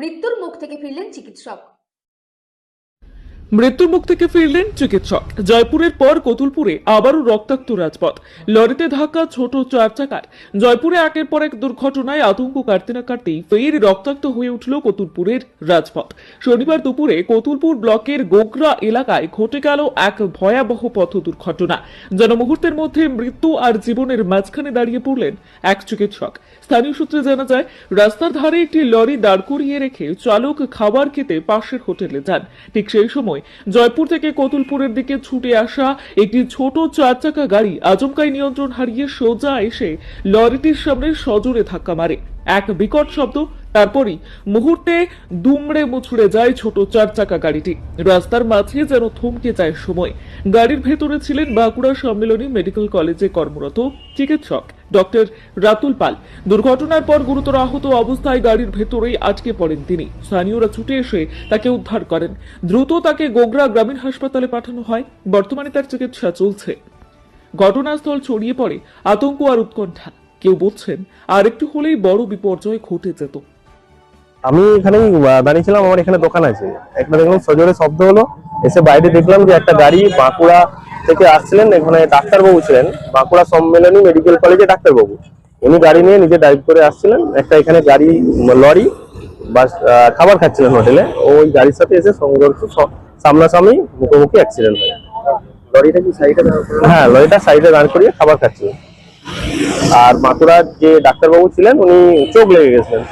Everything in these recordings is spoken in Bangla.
মৃত্যুর মুখ থেকে ফিরলেন চিকিৎসক। মৃত্যুর মুখ থেকে ফিরলেন চিকিৎসক। জয়পুরের পর কতুলপুরে আবারও রক্তাক্ত রাজপথ, লরিতে ধাক্কা ছোট চার চাকার। জয়পুরে একের পর এক দুর্ঘটনায় আতঙ্ক কাটতে না কাটতেই ফের রক্তাক্ত হয়ে উঠল কতুলপুরের রাজপথ। শনিবার দুপুরে কতুলপুর ব্লকের গোগরা এলাকায় ঘটে গেল এক ভয়াবহ পথ দুর্ঘটনা। যেন মুহূর্তের মধ্যে মৃত্যু আর জীবনের মাঝখানে দাঁড়িয়ে পড়লেন এক চিকিৎসক। স্থানীয় সূত্রে জানা যায়, রাস্তার ধারে একটি লরি দাঁড় করিয়ে রেখে চালক খাবার খেতে পাশের হোটেলে যান। ঠিক সেই সময় জয়পুর থেকে কতুলপুরের দিকে ছুটে আসা একটি ছোট চার চাকা গাড়ি আচমকাই নিয়ন্ত্রণ হারিয়ে সোজা এসে লরিটির সামনে সজোরে ধাক্কা মারে। এক বিকট শব্দ, তারপরই মুহূর্তে দুমড়ে মুচড়ে যায় ছোট চার চাকা গাড়িটি। রাস্তার মাঝে যেন থমকে যায় সময়। গাড়ির ভেতরে ছিলেন বাঁকুড়া সম্মেলনী মেডিকেল কলেজে কর্মরত চিকিৎসক ডক্টর রাতুল পাল। দুর্ঘটনার পর গুরুতর আহত অবস্থায় গাড়ির ভেতরেই আটকে পড়েন তিনি। স্থানীয়রা ছুটে এসে তাকে উদ্ধার করেন। দ্রুত তাকে গোগরা গ্রামীণ হাসপাতালে পাঠানো হয়। বর্তমানে তার চিকিৎসা চলছে। ঘটনাস্থল ছড়িয়ে পড়ে আতঙ্ক আর উৎকণ্ঠা। কেউ বলছেন আর একটু হলেই বড় বিপর্যয় ঘটে যেত। আমি এখানেই দাঁড়িয়েছিলাম, আমার এখানে দোকান আছে। একটা দেখলাম সজোরে শব্দ হলো, এসে বাইরে দেখলাম যে একটা গাড়ি বাঁকুড়া থেকে আসছিলেন। এখানে ডাক্তারবাবু ছিলেন, বাঁকুড়া সম্মেলনী মেডিকেল কলেজে ডাক্তারবাবু। উনি গাড়ি নিয়ে নিজে ড্রাইভ করে আসছিলেন। একটা এখানে গাড়ি লরি বা খাবার খাচ্ছিলেন হোটেলে, ওই গাড়ির সাথে এসে সংঘর্ষ, সামনাসামনি মুখোমুখি অ্যাক্সিডেন্ট হয়। লরিটা কি সাইডে? হ্যাঁ, লরিটা সাইডে দাঁড় করিয়ে খাবার খাচ্ছিলেন। আর বাঁকুড়ার যে ডাক্তারবাবু ছিলেন উনি চোখ লেগে গেছিলেন,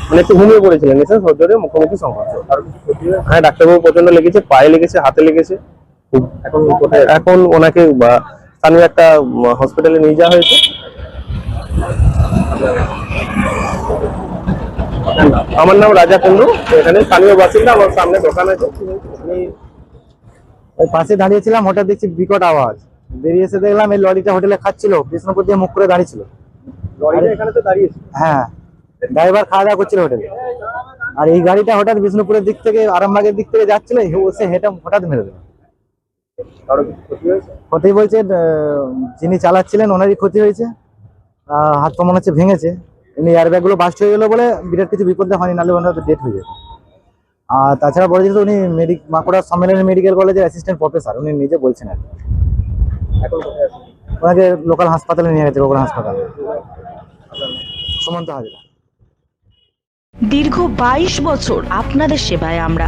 মানে একটু ঘুমিয়ে পড়েছিলেন, এসে সজোরে মুখোমুখি সংঘর্ষ। হ্যাঁ, ডাক্তারবাবু প্রচন্ড লেগেছে, পায়ে লেগেছে, হাতে লেগেছে। এখন ওনাকে স্থানীয় একটা হসপিটালে নিয়ে যাওয়া হয়েছে। আমার নাম রাজা কুন্ডু, এখানে স্থানীয় বাসিন্দা। আমার সামনে দোকান আছে। আমি ওই পাশে দাঁড়িয়েছিলাম, হঠাৎ দেখছি বিকট আওয়াজ। বেরিয়ে এসে দেখলাম এই লরিটা হোটেলে খাচ্ছিল, বিষ্ণুপুর দিয়ে মুখ করে দাঁড়িয়েছিল। লরিটা এখানে তো দাঁড়িয়েছে। হ্যাঁ, ড্রাইভার খাওয়া দাওয়া করছিল হোটেলে। আর এই গাড়িটা হঠাৎ বিষ্ণুপুরের দিক থেকে আরামবাগের দিক থেকে যাচ্ছিল, সে হেঁটে হঠাৎ মেরে দিল। ক্ষতি বলছে যিনি চালাচ্ছিলেন ওনারই ক্ষতি হয়েছে, হাত পা মনে হচ্ছে ভেঙেছে। এমনি এয়ারব্যাগ গুলো বাস্ট হয়ে গেলো বলে বিরাট কিছু বিপদ হয়নি, নাহলে ওনার তো ডেথ হয়ে যেত। আর তাছাড়া বলে যেহেতু উনি বাঁকুড়া সম্মেলনী মেডিকেল কলেজের অ্যাসিস্ট্যান্ট প্রফেসর, উনি নিজে বলছেন আর এখন কোথায় আছে? ওনাকে লোকাল হাসপাতালে নিয়ে গেছে, গোগরা হাসপাতালে। সুমন্ত হাজরা। দীর্ঘ 22 বছর আপনাদের সেবায় আমরা।